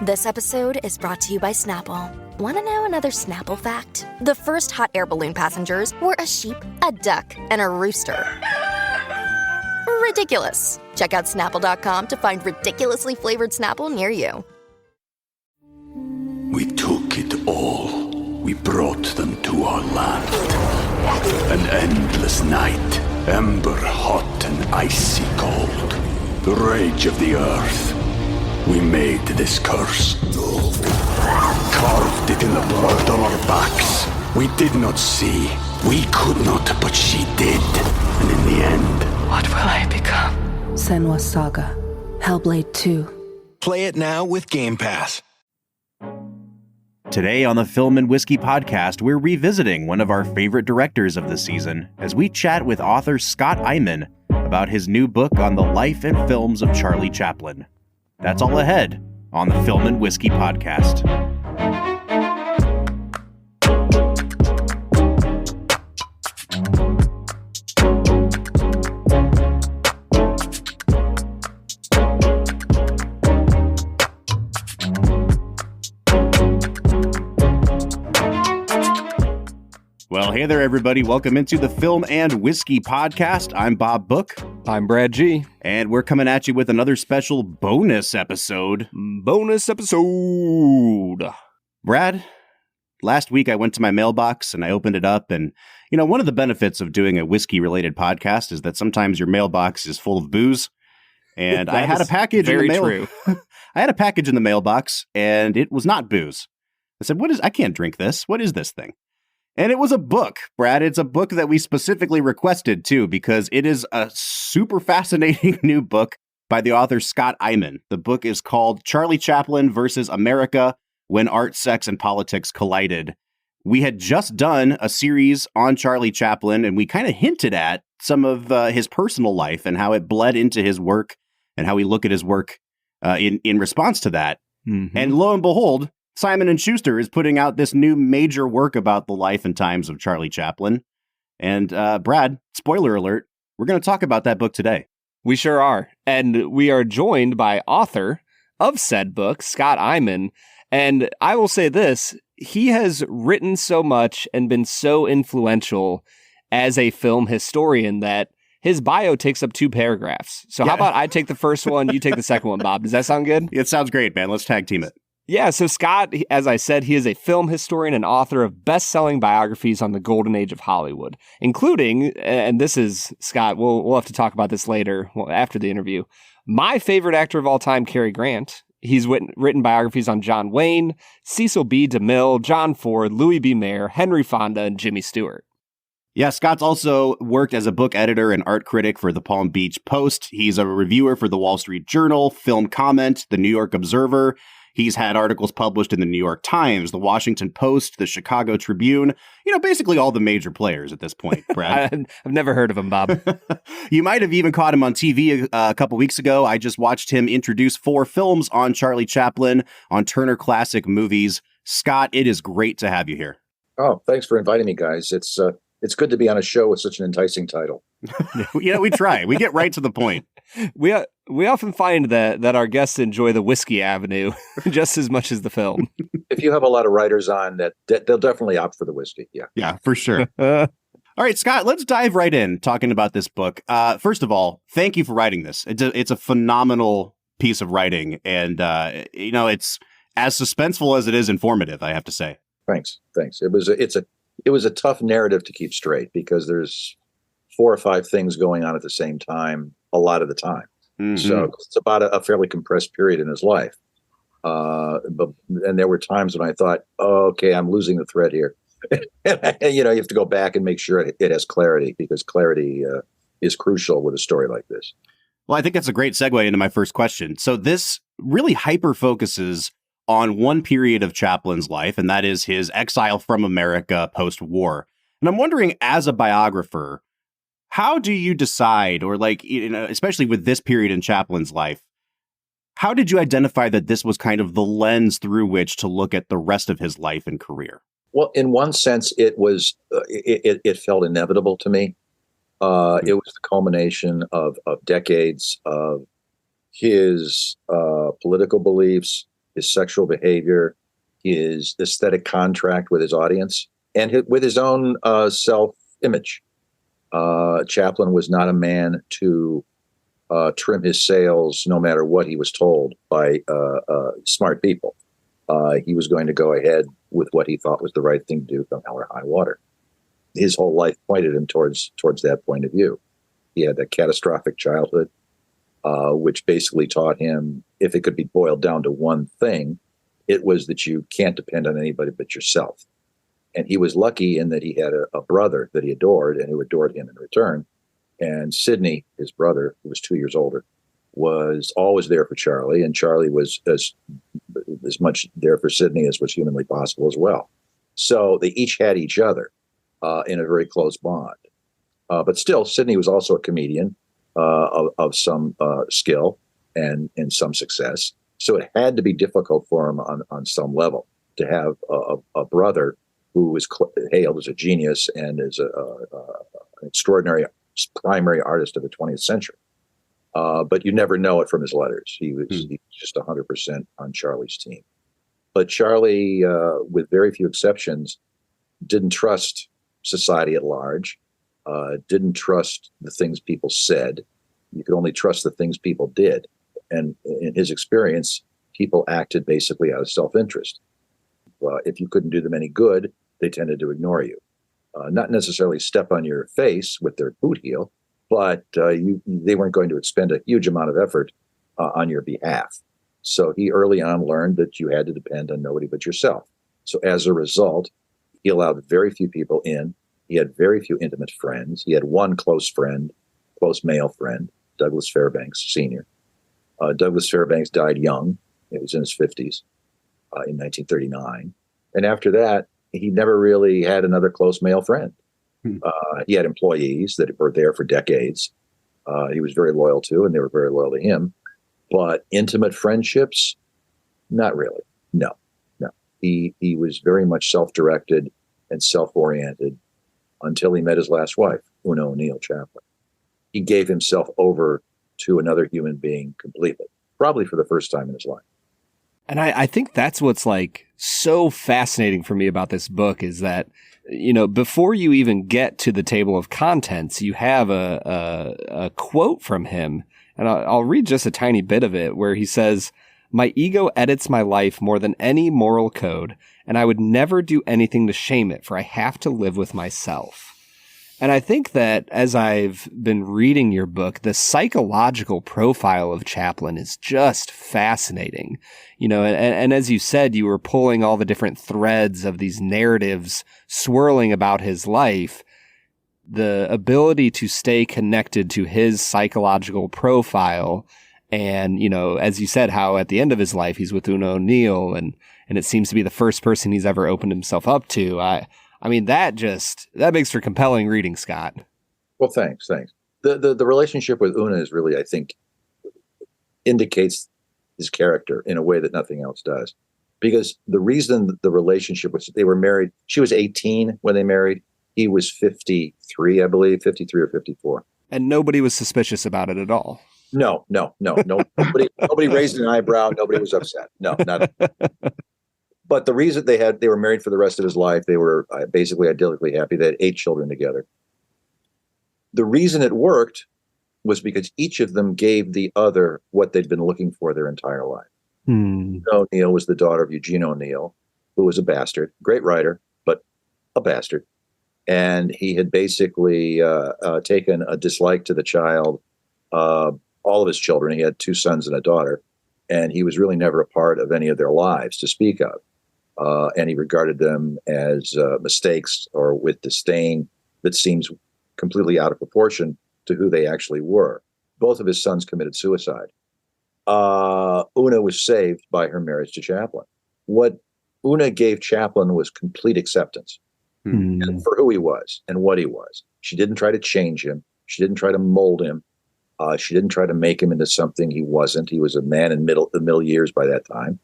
This episode is brought to you by Snapple. Want to know another Snapple fact? The first hot air balloon passengers were a sheep, a duck, and a rooster. Ridiculous. Check out Snapple.com to find ridiculously flavored Snapple near you. We took it all. We brought them to our land. An endless night, ember hot and icy cold. The rage of the earth. We made this curse. Carved it in the blood on our backs. We did not see. We could not, but she did. And in the end... What will I become? Senua's Saga. Hellblade 2. Play it now with Game Pass. Today on the Film and Whiskey podcast, we're revisiting one of our favorite directors of the season as we chat with author Scott Eyman about his new book on the life and films of Charlie Chaplin. That's all ahead on the Film and Whiskey podcast. Well, hey there, everybody. Welcome into the Film and Whiskey podcast. I'm Bob Book. I'm Brad G. And we're coming at you with another special bonus episode. Brad, last week I went to my mailbox and I opened it up. And, you know, one of the benefits of doing a whiskey-related podcast is that sometimes your mailbox is full of booze. And I had a package in the mail. True. I had a package in the mailbox and it was not booze. I said, I can't drink this. What is this thing? And it was a book, Brad. It's a book that we specifically requested, too, because it is a super fascinating new book by the author Scott Eyman. The book is called Charlie Chaplin versus America, When Art, Sex, and Politics Collided. We had just done a series on Charlie Chaplin, and we kind of hinted at some of his personal life and how it bled into his work and how we look at his work in response to that. Mm-hmm. And lo and behold, Simon & Schuster is putting out this new major work about the life and times of Charlie Chaplin. And Brad, spoiler alert, we're going to talk about that book today. We sure are. And we are joined by author of said book, Scott Eyman. And I will say this, he has written so much and been so influential as a film historian that his bio takes up 2 paragraphs. So How about I take the first one, you take the second one, Bob? Does that sound good? It sounds great, man. Let's tag team it. Yeah, so Scott, as I said, he is a film historian and author of best-selling biographies on the golden age of Hollywood, including, and this is, Scott, we'll have to talk about this later, after the interview, my favorite actor of all time, Cary Grant. He's written biographies on John Wayne, Cecil B. DeMille, John Ford, Louis B. Mayer, Henry Fonda, and Jimmy Stewart. Yeah, Scott's also worked as a book editor and art critic for the Palm Beach Post. He's a reviewer for the Wall Street Journal, Film Comment, the New York Observer. He's had articles published in the New York Times, the Washington Post, the Chicago Tribune, you know, basically all the major players at this point, Brad. I've never heard of him, Bob. You might have even caught him on TV a couple weeks ago. I just watched him introduce 4 films on Charlie Chaplin on Turner Classic Movies. Scott, it is great to have you here. Oh, thanks for inviting me, guys. It's good to be on a show with such an enticing title. You know, we try. We get right to the point. We often find that our guests enjoy the whiskey avenue just as much as the film. If you have a lot of writers on, they'll definitely opt for the whiskey. Yeah. Yeah, for sure. All right, Scott, let's dive right in talking about this book. First of all, thank you for writing this. It's a phenomenal piece of writing. And, you know, it's as suspenseful as it is informative, I have to say. Thanks. It was a tough narrative to keep straight because there's 4 or 5 things going on at the same time a lot of the time. Mm-hmm. So it's about a fairly compressed period in his life. And there were times when I thought, oh, okay, I'm losing the thread here. You know, you have to go back and make sure it has clarity because clarity is crucial with a story like this. Well, I think that's a great segue into my first question. So this really hyper focuses on one period of Chaplin's life, and that is his exile from America post-war. And I'm wondering, as a biographer, how do you decide, or like, you know, especially with this period in Chaplin's life, how did you identify that this was kind of the lens through which to look at the rest of his life and career? Well, in one sense, it was it felt inevitable to me. It was the culmination of decades of his political beliefs, his sexual behavior, his aesthetic contract with his audience, and with his own self-image. Chaplin was not a man to trim his sails no matter what he was told by smart people. He was going to go ahead with what he thought was the right thing to do from hell or high water. His whole life pointed him towards that point of view. He had that catastrophic childhood, which basically taught him, if it could be boiled down to one thing, it was that you can't depend on anybody but yourself. And he was lucky in that he had a brother that he adored and who adored him in return. And Sidney, his brother, who was 2 years older, was always there for Charlie. And Charlie was as much there for Sidney as was humanly possible as well. So they each had each other in a very close bond. But still, Sidney was also a comedian of some skill and some success. So it had to be difficult for him on some level to have a brother who was hailed as a genius and as an extraordinary primary artist of the 20th century. But you never know it from his letters. He was just 100% on Charlie's team. But Charlie, with very few exceptions, didn't trust society at large, didn't trust the things people said. You could only trust the things people did. And in his experience, people acted basically out of self-interest. If you couldn't do them any good, they tended to ignore you. Not necessarily step on your face with their boot heel, but they weren't going to expend a huge amount of effort on your behalf. So he early on learned that you had to depend on nobody but yourself. So as a result, he allowed very few people in. He had very few intimate friends. He had one close male friend, Douglas Fairbanks Sr. Douglas Fairbanks died young. He was in his 50s in 1939. And after that, he never really had another close male friend. He had employees that were there for decades. He was very loyal to, and they were very loyal to him. But intimate friendships, not really. No. He was very much self-directed and self-oriented until he met his last wife, Una O'Neill Chaplin. He gave himself over to another human being completely, probably for the first time in his life. And I think that's what's like so fascinating for me about this book is that, you know, before you even get to the table of contents, you have a quote from him. And I'll read just a tiny bit of it where he says, "My ego edits my life more than any moral code, and I would never do anything to shame it, for I have to live with myself." And I think that as I've been reading your book, the psychological profile of Chaplin is just fascinating. You know, and as you said, you were pulling all the different threads of these narratives swirling about his life. The ability to stay connected to his psychological profile. And, you know, as you said, how at the end of his life, he's with Una O'Neill and it seems to be the first person he's ever opened himself up to. I mean, that makes for compelling reading, Scott. Well, thanks. The relationship with Una is really, I think, indicates his character in a way that nothing else does. Because the reason the relationship was, they were married, she was 18 when they married. He was 53, I believe, 53 or 54. And nobody was suspicious about it at all. No. Nobody raised an eyebrow. Nobody was upset. No, not. But the reason they were married for the rest of his life, they were basically idyllically happy. They had 8 children together. The reason it worked was because each of them gave the other what they'd been looking for their entire life. O'Neill was the daughter of Eugene O'Neill, who was a bastard, great writer, but a bastard. And he had basically taken a dislike to the child, all of his children. He had 2 sons and a daughter, and he was really never a part of any of their lives to speak of. And he regarded them as mistakes or with disdain that seems completely out of proportion to who they actually were. Both of his sons committed suicide. Una was saved by her marriage to Chaplin. What Una gave Chaplin was complete acceptance and for who he was and what he was. She didn't try to change him. She didn't try to mold him. She didn't try to make him into something he wasn't. He was a man in the middle years by that time.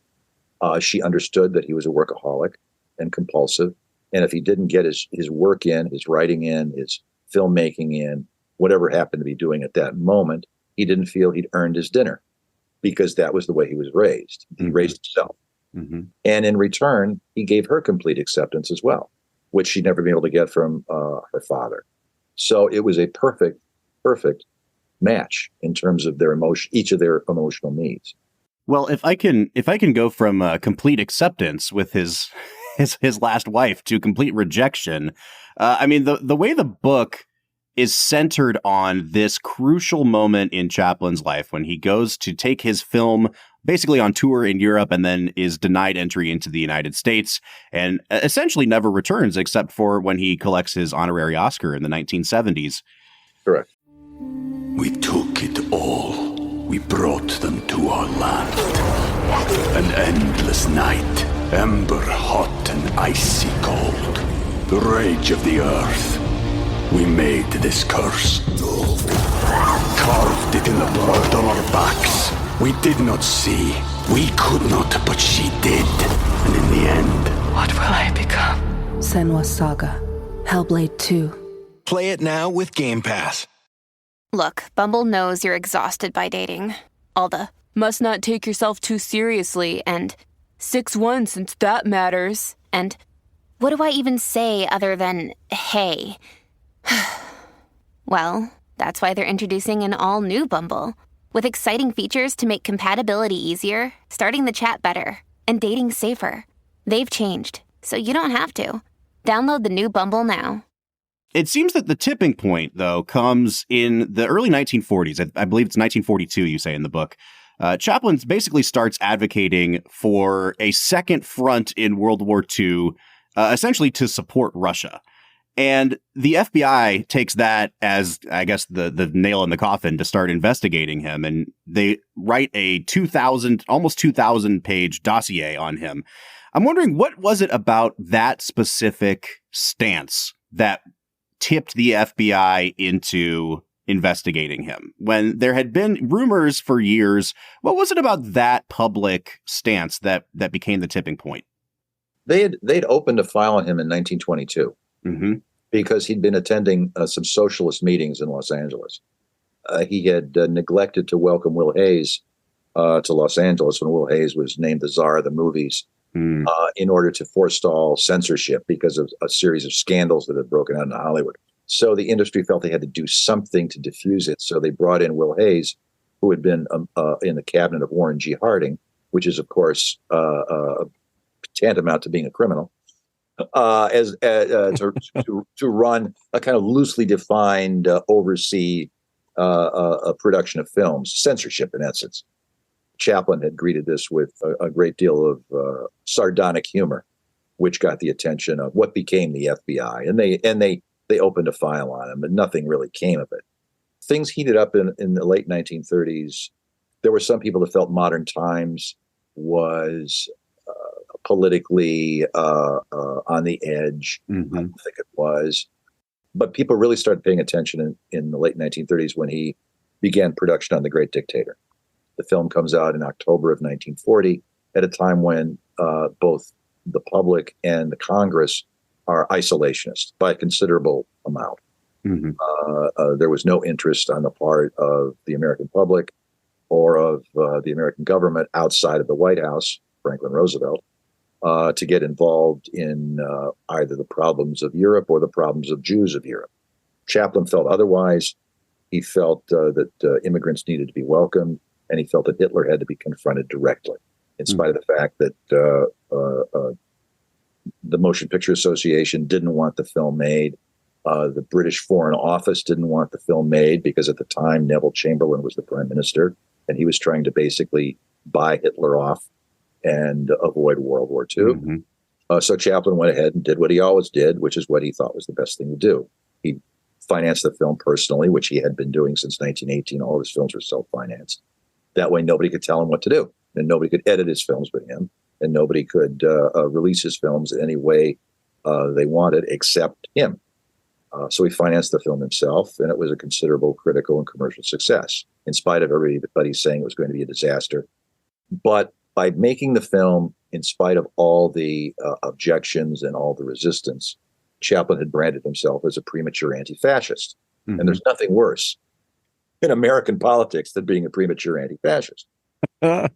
She understood that he was a workaholic and compulsive. And if he didn't get his work in, his writing in, his filmmaking in, whatever happened to be doing at that moment, he didn't feel he'd earned his dinner because that was the way he was raised. He raised himself. And in return, he gave her complete acceptance as well, which she'd never been able to get from her father. So it was a perfect match in terms of their emotion, each of their emotional needs. Well, if I can go from complete acceptance with his last wife to complete rejection, I mean, the way the book is centered on this crucial moment in Chaplin's life when he goes to take his film basically on tour in Europe and then is denied entry into the United States and essentially never returns except for when he collects his honorary Oscar in the 1970s. Correct. We took it all. We brought them to our land. An endless night, ember hot and icy cold. The rage of the earth. We made this curse. Carved it in the blood on our backs. We did not see. We could not, but she did. And in the end, what will I become? Senua's Saga. Hellblade 2. Play it now with Game Pass. Look, Bumble knows you're exhausted by dating. All the, must not take yourself too seriously, and 6'1" since that matters, and what do I even say other than, hey? Well, that's why they're introducing an all-new Bumble, with exciting features to make compatibility easier, starting the chat better, and dating safer. They've changed, so you don't have to. Download the new Bumble now. It seems that the tipping point, though, comes in the early 1940s. I believe it's 1942, you say in the book. Chaplin basically starts advocating for a second front in World War II, essentially to support Russia. And the FBI takes that as, I guess, the nail in the coffin to start investigating him. And they write a almost 2,000 page dossier on him. I'm wondering, what was it about that specific stance that tipped the FBI into investigating him? When there had been rumors for years, what was it about that public stance that became the tipping point? They'd opened a file on him in 1922 because he'd been attending some socialist meetings in Los Angeles. He had neglected to welcome Will Hayes to Los Angeles when Will Hayes was named the czar of the movies in order to forestall censorship because of a series of scandals that had broken out in Hollywood. So the industry felt they had to do something to diffuse it. So they brought in Will Hayes, who had been in the cabinet of Warren G. Harding, which is, of course, tantamount to being a criminal, to run a kind of loosely defined, oversee a production of films, censorship in essence. Chaplin had greeted this with a great deal of sardonic humor, which got the attention of what became the FBI, and they opened a file on him, and nothing really came of it. Things heated up in the late 1930s. There were some people that felt Modern Times was politically on the edge. I don't think it was. But people really started paying attention in the late 1930s when he began production on The Great Dictator. The film comes out in October of 1940 at a time when both the public and the Congress are isolationist by a considerable amount. There was no interest on the part of the American public or of the American government outside of the White House, Franklin Roosevelt, to get involved in either the problems of Europe or the problems of Jews of Europe. Chaplin felt otherwise. He felt that immigrants needed to be welcomed, and he felt that Hitler had to be confronted directly, in spite of the fact that the Motion Picture Association didn't want the film made. The British Foreign Office didn't want the film made because at the time Neville Chamberlain was the prime minister, and he was trying to basically buy Hitler off and avoid World War II. So Chaplin went ahead and did what he always did, which is what he thought was the best thing to do. He financed the film personally, which he had been doing since 1918. All of his films were self-financed. That way, nobody could tell him what to do, and nobody could edit his films but him, and nobody could release his films in any way they wanted except him. So he financed the film himself, and it was a considerable critical and commercial success, in spite of everybody saying it was going to be a disaster. But by making the film, in spite of all the objections and all the resistance, Chaplin had branded himself as a premature anti-fascist. And there's nothing worse in American politics than being a premature anti-fascist. And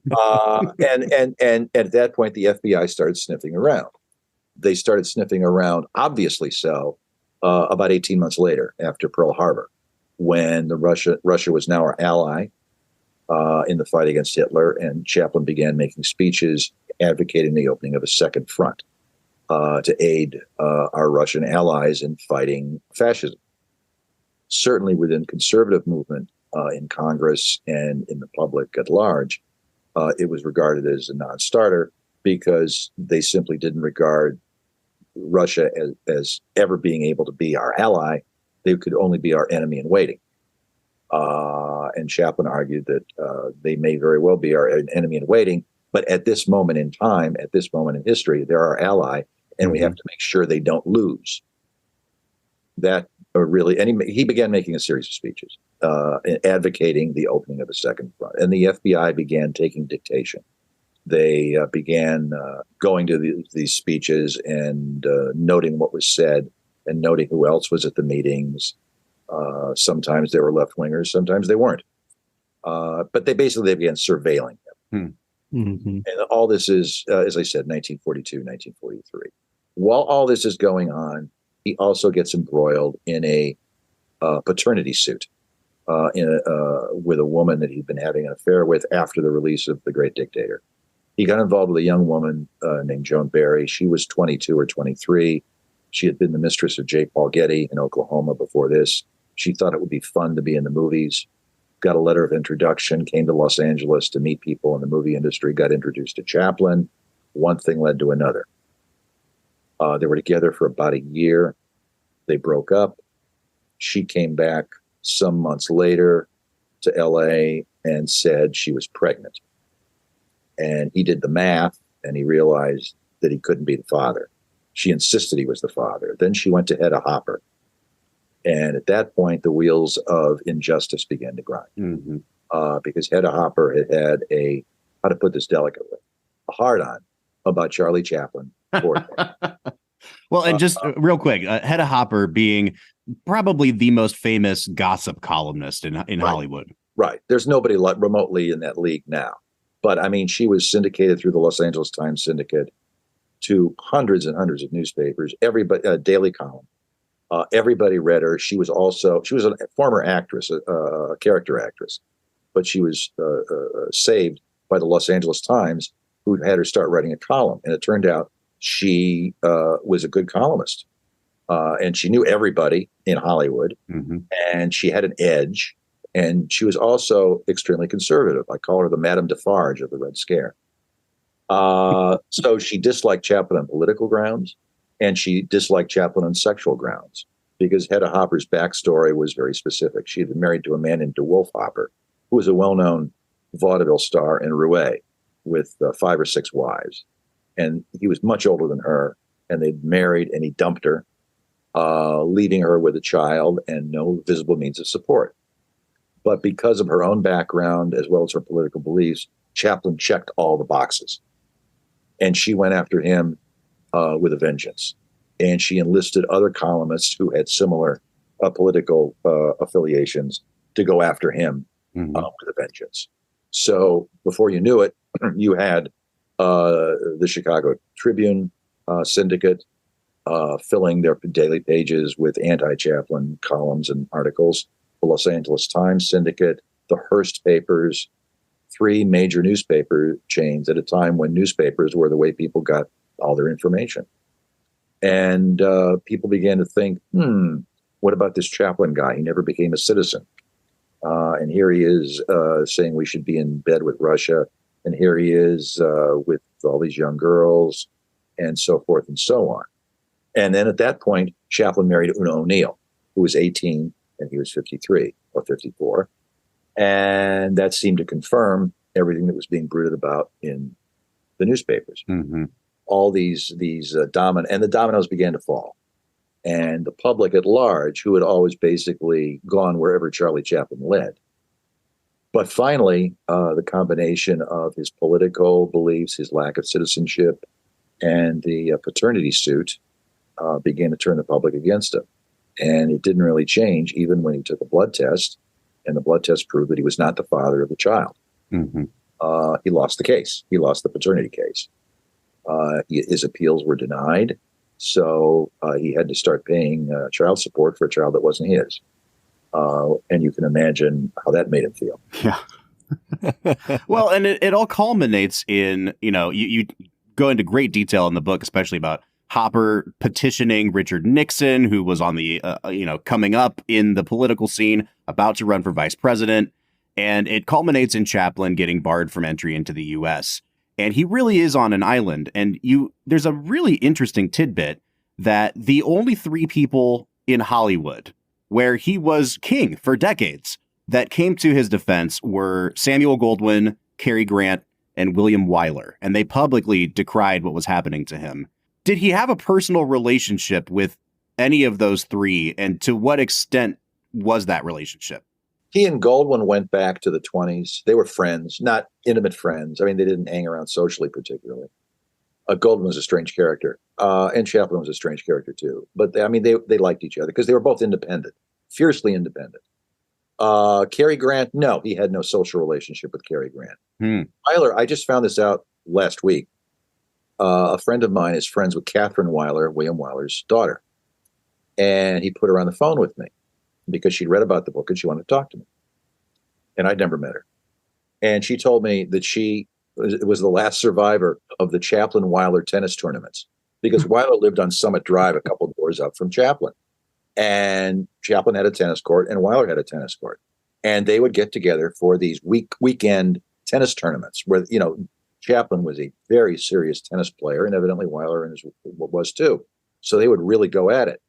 at that point, the FBI started sniffing around. They started sniffing around, obviously so, about 18 months later, after Pearl Harbor, when Russia was now our ally in the fight against Hitler, and Chaplin began making speeches advocating the opening of a second front to aid our Russian allies in fighting fascism. Certainly within conservative movement in Congress and in the public at large, it was regarded as a non-starter because they simply didn't regard Russia as ever being able to be our ally. They could only be our enemy in waiting. And Chaplin argued that they may very well be our enemy in waiting, but at this moment in time, at this moment in history, they're our ally, and we have to make sure they don't lose. That really, and he began making a series of speeches advocating the opening of a second front, and the FBI began taking dictation. They began going to these speeches and noting what was said and noting who else was at the meetings. Sometimes they were left-wingers, sometimes they weren't. But they began surveilling them. And all this is, as I said, 1942, 1943. While all this is going on, he also gets embroiled in a paternity suit with a woman that he'd been having an affair with after the release of The Great Dictator. He got involved with a young woman named Joan Barry. She was 22 or 23. She had been the mistress of J. Paul Getty in Oklahoma before this. She thought it would be fun to be in the movies, got a letter of introduction, came to Los Angeles to meet people in the movie industry, got introduced to Chaplin. One thing led to another. They were together for about a year. They broke up. She came back some months later to LA and said she was pregnant. And he did the math and he realized that he couldn't be the father. She insisted he was the father. Then she went to Hedda Hopper. And at that point, the wheels of injustice began to grind. Because Hedda Hopper had a, how to put this delicately, a hard-on about Charlie Chaplin. Well, and just real quick, Hedda Hopper being probably the most famous gossip columnist in Right. Hollywood. Right. There's nobody remotely in that league now. But I mean, she was syndicated through the Los Angeles Times Syndicate to hundreds and hundreds of newspapers, everybody, daily column. Everybody read her. She was a former actress, a character actress, but she was saved by the Los Angeles Times, who had her start writing a column. And it turned out she was a good columnist. And she knew everybody in Hollywood, and she had an edge. And she was also extremely conservative. I call her the Madame Defarge of the Red Scare. So she disliked Chaplin on political grounds, and she disliked Chaplin on sexual grounds, because Hedda Hopper's backstory was very specific. She had been married to a man named DeWolf Hopper, who was a well-known vaudeville star in Rouen with 5 or 6 wives. And he was much older than her, and they'd married, and he dumped her, leaving her with a child and no visible means of support. But because of her own background, as well as her political beliefs, Chaplin checked all the boxes. And she went after him with a vengeance. And she enlisted other columnists who had similar political affiliations to go after him with a vengeance. So before you knew it, you had the Chicago Tribune syndicate filling their daily pages with anti-Chaplin columns and articles, the Los Angeles Times syndicate, the Hearst papers, 3 major newspaper chains at a time when newspapers were the way people got all their information. And people began to think, what about this Chaplin guy? He never became a citizen. And here he is saying we should be in bed with Russia. And here he is with all these young girls and so forth and so on. And then at that point, Chaplin married Una O'Neill, who was 18 and he was 53 or 54. And that seemed to confirm everything that was being brooded about in the newspapers. All these the dominoes began to fall. And the public at large, who had always basically gone wherever Charlie Chaplin led. But finally, the combination of his political beliefs, his lack of citizenship, and the paternity suit began to turn the public against him. And it didn't really change, even when he took a blood test, and the blood test proved that he was not the father of the child. he lost the case. He lost the paternity case. His appeals were denied, so he had to start paying child support for a child that wasn't his. And you can imagine how that made him feel. Yeah. Well, and it all culminates in, you go into great detail in the book, especially about Hopper petitioning Richard Nixon, who was on the, coming up in the political scene, about to run for vice president. And it culminates in Chaplin getting barred from entry into the U.S. And he really is on an island. And there's a really interesting tidbit that the only three people in Hollywood where he was king for decades that came to his defense were Samuel Goldwyn, Cary Grant, and William Wyler. And they publicly decried what was happening to him. Did he have a personal relationship with any of those three? And to what extent was that relationship? He and Goldwyn went back to the 1920s. They were friends, not intimate friends. I mean, they didn't hang around socially particularly. Goldwyn was a strange character, and Chaplin was a strange character too. But they liked each other because they were both independent, fiercely independent. Cary Grant, no, he had no social relationship with Cary Grant. Wyler, I just found this out last week. A friend of mine is friends with Catherine Wyler, William Wyler's daughter, and he put her on the phone with me because she'd read about the book and she wanted to talk to me. And I'd never met her. And she told me that she was the last survivor of the Chaplin-Wyler tennis tournaments because Wyler lived on Summit Drive a couple of doors up from Chaplin. And Chaplin had a tennis court and Wyler had a tennis court. And they would get together for these weekend tennis tournaments where, Chaplin was a very serious tennis player, and evidently Wyler was too. So they would really go at it.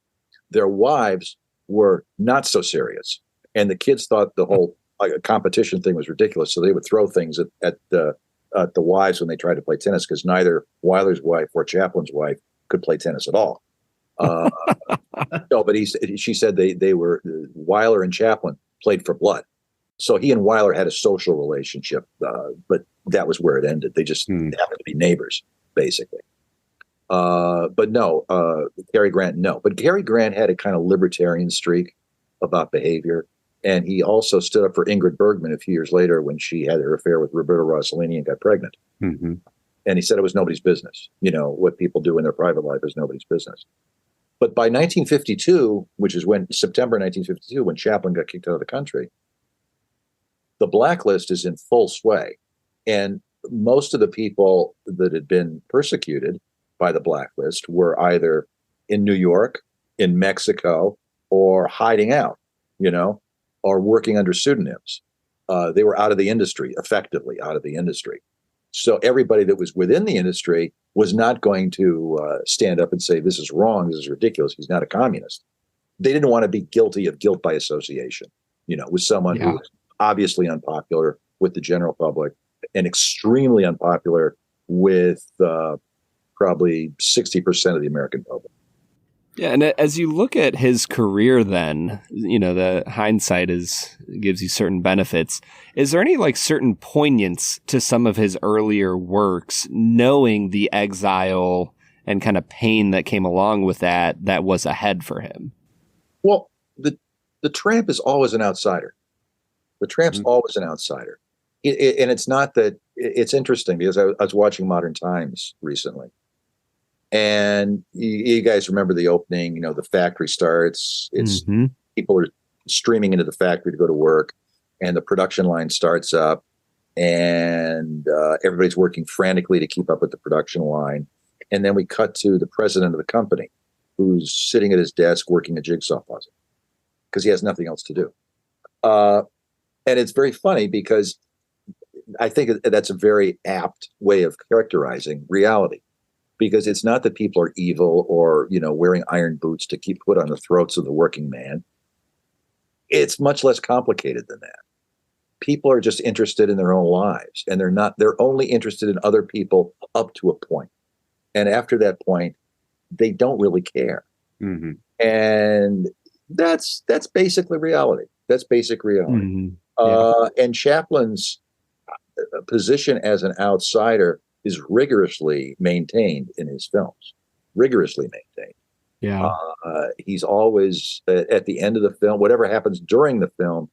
Their wives were not so serious. And the kids thought the whole competition thing was ridiculous. So they would throw things at the wives when they tried to play tennis because neither Wyler's wife or Chaplin's wife could play tennis at all. No, but she said they were, Wyler and Chaplin played for blood. So he and Wyler had a social relationship, but that was where it ended. They just happened to be neighbors, basically. But no, Cary Grant, no. But Cary Grant had a kind of libertarian streak about behavior. And he also stood up for Ingrid Bergman a few years later when she had her affair with Roberto Rossellini and got pregnant. Mm-hmm. And he said it was nobody's business. What people do in their private life is nobody's business. But by 1952, which is September 1952, when Chaplin got kicked out of the country, the blacklist is in full sway. And most of the people that had been persecuted by the blacklist were either in New York, in Mexico, or hiding out, or working under pseudonyms. They were out of the industry, effectively out of the industry. So everybody that was within the industry was not going to stand up and say, this is wrong, this is ridiculous, he's not a communist. They didn't want to be guilty of guilt by association, with someone who was obviously unpopular with the general public and extremely unpopular with probably 60% of the American public. Yeah, and as you look at his career then, the hindsight gives you certain benefits. Is there any certain poignance to some of his earlier works, knowing the exile and kind of pain that came along with that was ahead for him? Well, the tramp is always an outsider. The tramp's always an outsider. And it's not that it's interesting because I was watching Modern Times recently. And you guys remember the opening, the factory starts, it's people are streaming into the factory to go to work and the production line starts up and everybody's working frantically to keep up with the production line. And then we cut to the president of the company who's sitting at his desk working a jigsaw puzzle because he has nothing else to do. And it's very funny because I think that's a very apt way of characterizing reality. Because it's not that people are evil or, wearing iron boots to keep put on the throats of the working man. It's much less complicated than that. People are just interested in their own lives and they're only interested in other people up to a point. And after that point, they don't really care. Mm-hmm. And that's basically reality. That's basic reality. Mm-hmm. Yeah. And Chaplin's position as an outsider is rigorously maintained in his films, rigorously maintained. Yeah. He's always at the end of the film, whatever happens during the film,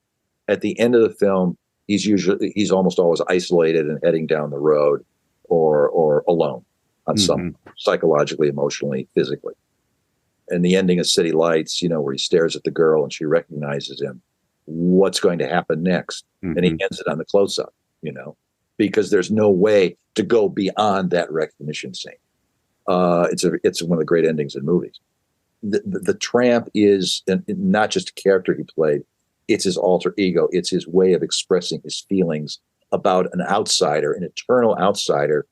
at the end of the film, he's almost always isolated and heading down the road or alone on some psychologically, emotionally, physically. And the ending of City Lights, where he stares at the girl and she recognizes him. What's going to happen next? And he ends it on the close-up, because there's no way to go beyond that recognition scene. It's one of the great endings in movies. The tramp is not just a character he played, it's his alter ego. It's his way of expressing his feelings about an outsider, an eternal outsider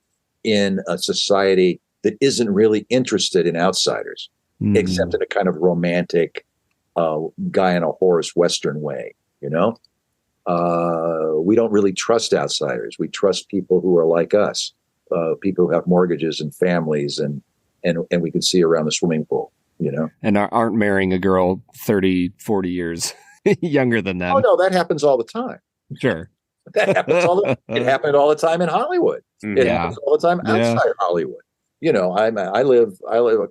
in a society that isn't really interested in outsiders, except in a kind of romantic guy in a horse Western way, We don't really trust outsiders. We trust people who are like us, people who have mortgages and families and we can see around the swimming pool, And aren't marrying a girl 30, 40 years younger than them. Oh, no, that happens all the time. Sure. That happens it happened all the time in Hollywood. It happens all the time outside Hollywood. I live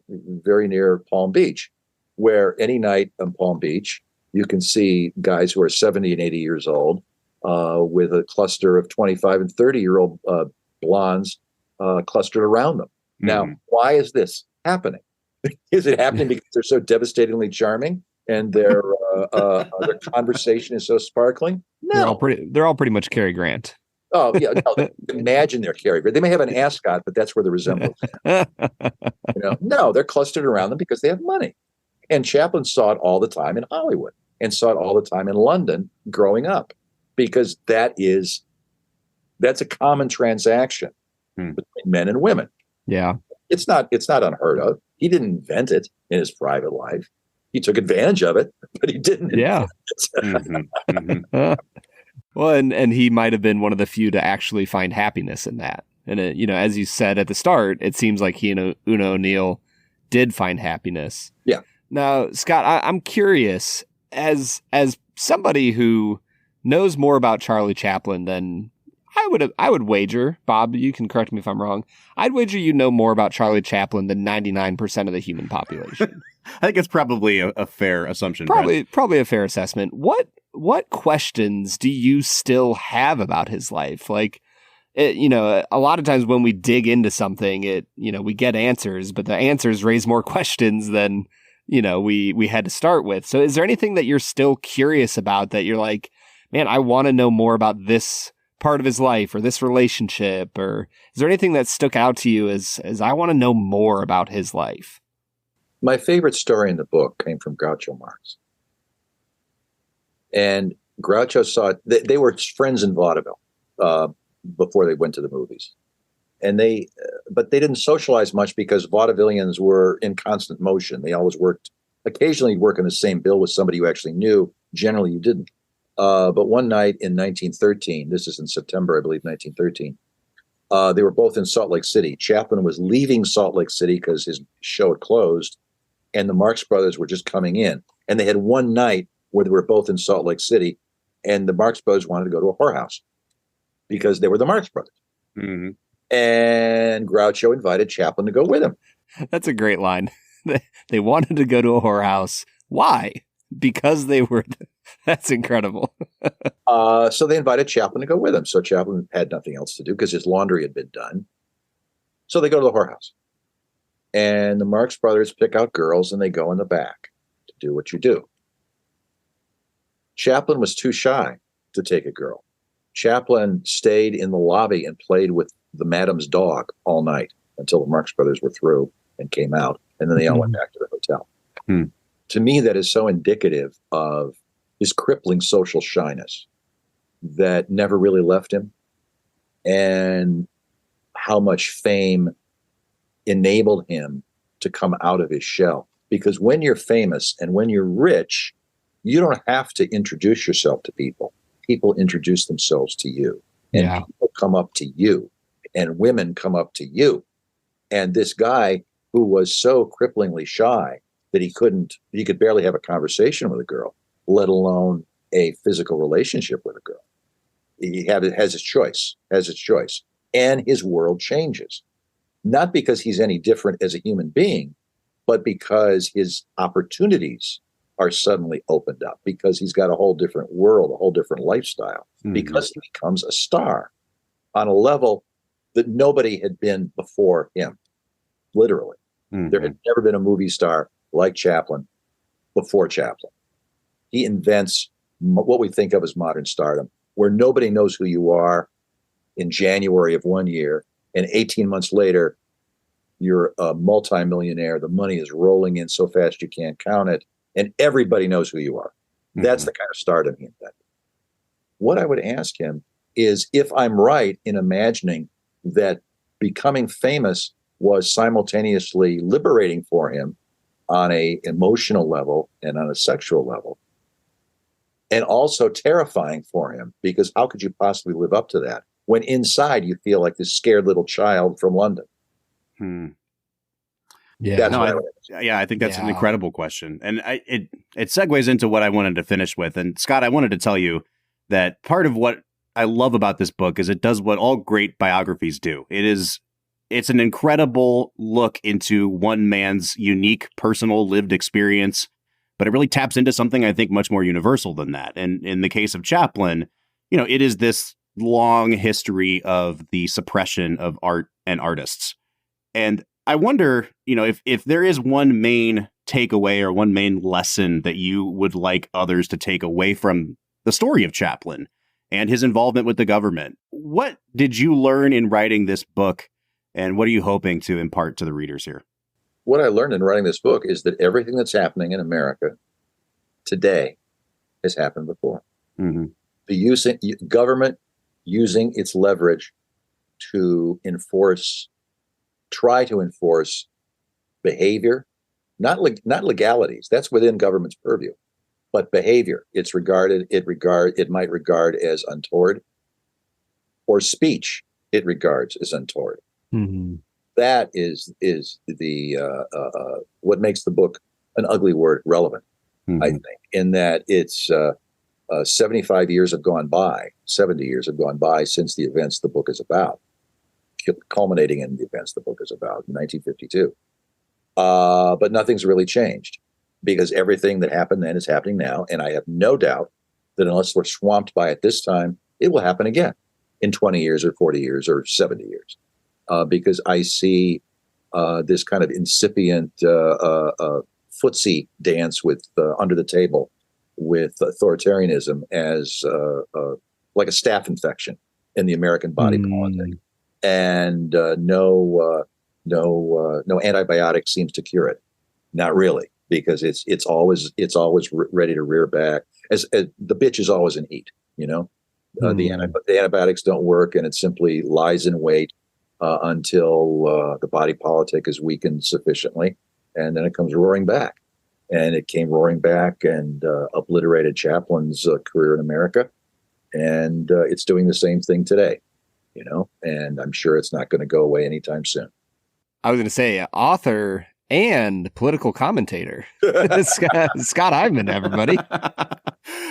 very near Palm Beach, where any night on Palm Beach, you can see guys who are 70 and 80 years old with a cluster of 25 and 30-year-old blondes clustered around them. Now, why is this happening? Is it happening because they're so devastatingly charming and their conversation is so sparkling? No, they're all pretty much Cary Grant. Oh yeah, no, imagine they're Cary Grant. They may have an ascot, but that's where the resemblance is. No, they're clustered around them because they have money. And Chaplin saw it all the time in Hollywood and saw it all the time in London growing up, because that's a common transaction between men and women. Yeah. It's not unheard of. He didn't invent it in his private life. He took advantage of it, but he didn't invent it. Well, and he might have been one of the few to actually find happiness in that. And, as you said at the start, it seems like he and Una O'Neill did find happiness. Yeah. Now, Scott, I'm curious, as somebody who knows more about Charlie Chaplin than I would wager, Bob, you can correct me if I'm wrong, I'd wager you know more about Charlie Chaplin than 99% of the human population. I think it's probably a fair assumption. Probably a fair assessment. What questions do you still have about his life? Like, a lot of times when we dig into something, we get answers, but the answers raise more questions than, we had to start with. So is there anything that you're still curious about that you're like, man, I want to know more about this part of his life or this relationship? Or is there anything that stuck out to you as I want to know more about his life? My favorite story in the book came from Groucho Marx. And Groucho saw it. They were friends in vaudeville before they went to the movies. And but they didn't socialize much because vaudevillians were in constant motion. They always occasionally work in the same bill with somebody you actually knew. Generally, you didn't. But one night in 1913, this is in September, I believe, 1913, they were both in Salt Lake City. Chaplin was leaving Salt Lake City because his show had closed, and the Marx Brothers were just coming in. And they had one night where they were both in Salt Lake City, and the Marx Brothers wanted to go to a whorehouse because they were the Marx Brothers. Mm-hmm. And Groucho invited Chaplin to go with him. That's a great line. They wanted to go to a whorehouse. Why? Because they were... That's incredible. So they invited Chaplin to go with them. So Chaplin had nothing else to do because his laundry had been done. So they go to the whorehouse. And the Marx Brothers pick out girls and they go in the back to do what you do. Chaplin was too shy to take a girl. Chaplin stayed in the lobby and played with the madam's dog all night until the Marx Brothers were through and came out. And then they all went back to the hotel. To me, that is so indicative of his crippling social shyness that never really left him, and how much fame enabled him to come out of his shell. Because when you're famous and when you're rich, you don't have to introduce yourself to people. People introduce themselves to you, and people come up to you, and women come up to you. And this guy who was so cripplingly shy that he could barely have a conversation with a girl, let alone a physical relationship with a girl. He has his choice, and his world changes. Not because he's any different as a human being, but because his opportunities are suddenly opened up because he's got a whole different world, a whole different lifestyle, because he becomes a star on a level that nobody had been before him, literally. There had never been a movie star like Chaplin before Chaplin. He invents what we think of as modern stardom, where nobody knows who you are in January of one year, and 18 months later, you're a multimillionaire. The money is rolling in so fast you can't count it, and everybody knows who you are. That's the kind of stardom he invented. What I would ask him is if I'm right in imagining that becoming famous was simultaneously liberating for him on a emotional level and on a sexual level, and also terrifying for him, because how could you possibly live up to that when inside you feel like this scared little child from London? Yeah, I think that's an incredible question. And it segues into what I wanted to finish with. And Scott, I wanted to tell you that part of what I love about this book is it does what all great biographies do. It's an incredible look into one man's unique personal lived experience, but it really taps into something I think much more universal than that. And in the case of Chaplin, it is this long history of the suppression of art and artists. And I wonder, if there is one main takeaway or one main lesson that you would like others to take away from the story of Chaplin and his involvement with the government. What did you learn in writing this book, and what are you hoping to impart to the readers here? What I learned in writing this book is that everything that's happening in America today has happened before. The government using its leverage to try to enforce behavior, not legalities. That's within government's purview, but behavior. It might regard as untoward, or speech it regards as untoward. That is the what makes the book an ugly word relevant. I think, in that it's 75 years have gone by, 70 years have gone by since the events the book is about, culminating in the events the book is about in 1952. But nothing's really changed, because everything that happened then is happening now. And I have no doubt that unless we're swamped by it this time, it will happen again in 20 years or 40 years or 70 years. Because I see this kind of incipient footsie dance with under the table with authoritarianism as like a staph infection in the American body politic. And no antibiotic seems to cure it. Not really, because it's always ready to rear back. As the bitch is always in heat, the antibiotics don't work, and it simply lies in wait until the body politic is weakened sufficiently, and then it comes roaring back. And it came roaring back and obliterated Chaplin's career in America, and it's doing the same thing today. And I'm sure it's not going to go away anytime soon. I was going to say author and political commentator. Scott Eyman, everybody.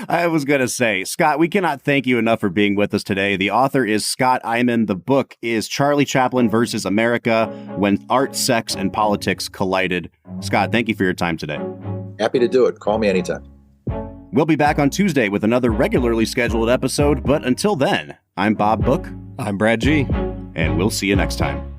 I was going to say, Scott, we cannot thank you enough for being with us today. The author is Scott Eyman. The book is Charlie Chaplin versus America, When Art, Sex, and Politics Collided. Scott, thank you for your time today. Happy to do it. Call me anytime. We'll be back on Tuesday with another regularly scheduled episode. But until then, I'm Bob Book. I'm Brad G. And we'll see you next time.